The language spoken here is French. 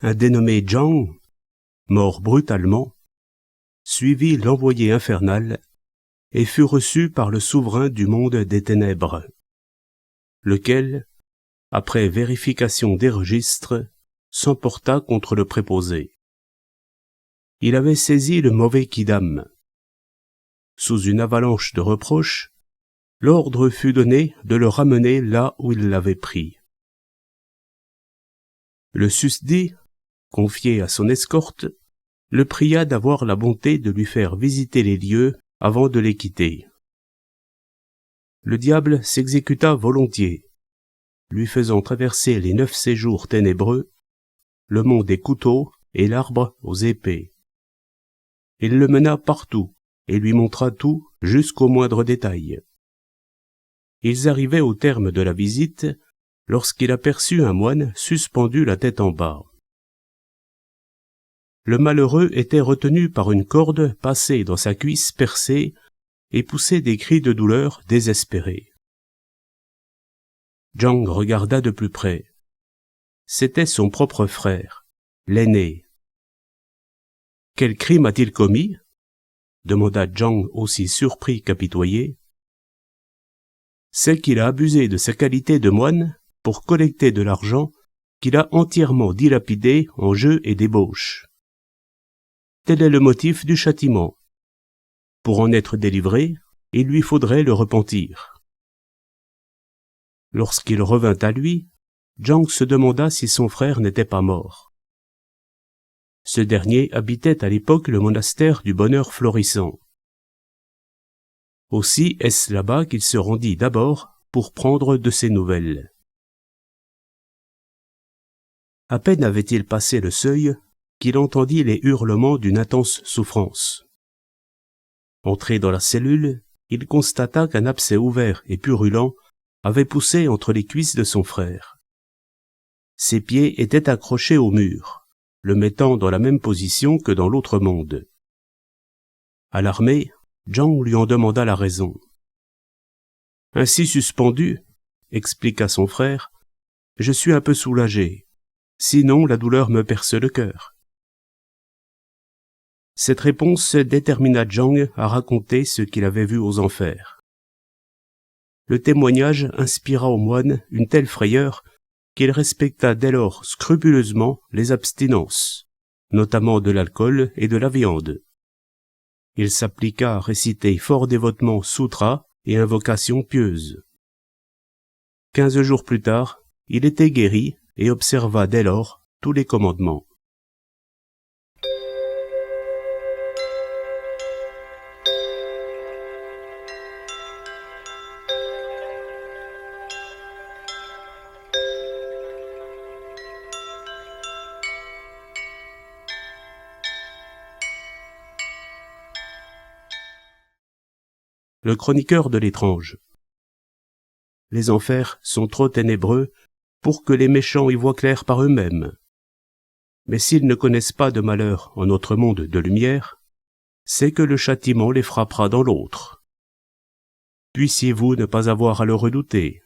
un dénommé Zhang, mort brutalement, suivit l'envoyé infernal et fut reçu par le souverain du monde des ténèbres, lequel, après vérification des registres, s'emporta contre le préposé. Il avait saisi le mauvais quidam. Sous une avalanche de reproches, l'ordre fut donné de le ramener là où il l'avait pris. Le susdit, confié à son escorte, le pria d'avoir la bonté de lui faire visiter les lieux avant de les quitter. Le diable s'exécuta volontiers, lui faisant traverser les 9 séjours ténébreux, le mont des couteaux et l'arbre aux épées. Il le mena partout et lui montra tout jusqu'au moindre détail. Ils arrivaient au terme de la visite lorsqu'il aperçut un moine suspendu la tête en bas. Le malheureux était retenu par une corde passée dans sa cuisse percée et poussait des cris de douleur désespérés. Zhang regarda de plus près. C'était son propre frère, l'aîné. « Quel crime a-t-il commis » demanda Zhang aussi surpris qu'apitoyé. « C'est qu'il a abusé de sa qualité de moine pour collecter de l'argent qu'il a entièrement dilapidé en jeux et débauches. Tel est le motif du châtiment. Pour en être délivré, il lui faudrait le repentir. » Lorsqu'il revint à lui, Zhang se demanda si son frère n'était pas mort. Ce dernier habitait à l'époque le monastère du Bonheur Florissant. Aussi est-ce là-bas qu'il se rendit d'abord pour prendre de ses nouvelles. À peine avait-il passé le seuil qu'il entendit les hurlements d'une intense souffrance. Entré dans la cellule, il constata qu'un abcès ouvert et purulent avait poussé entre les cuisses de son frère. Ses pieds étaient accrochés au mur, le mettant dans la même position que dans l'autre monde. Alarmé, Zhang lui en demanda la raison. « Ainsi suspendu, » expliqua son frère, « je suis un peu soulagé, sinon la douleur me perce le cœur. » Cette réponse détermina Zhang à raconter ce qu'il avait vu aux enfers. Le témoignage inspira au moine une telle frayeur qu'il respecta dès lors scrupuleusement les abstinences, notamment de l'alcool et de la viande. Il s'appliqua à réciter fort dévotement sutras et invocations pieuses. 15 jours plus tard, il était guéri et observa dès lors tous les commandements. Le chroniqueur de l'étrange. Les enfers sont trop ténébreux pour que les méchants y voient clair par eux-mêmes. Mais s'ils ne connaissent pas de malheur en notre monde de lumière, c'est que le châtiment les frappera dans l'autre. Puissiez-vous ne pas avoir à le redouter.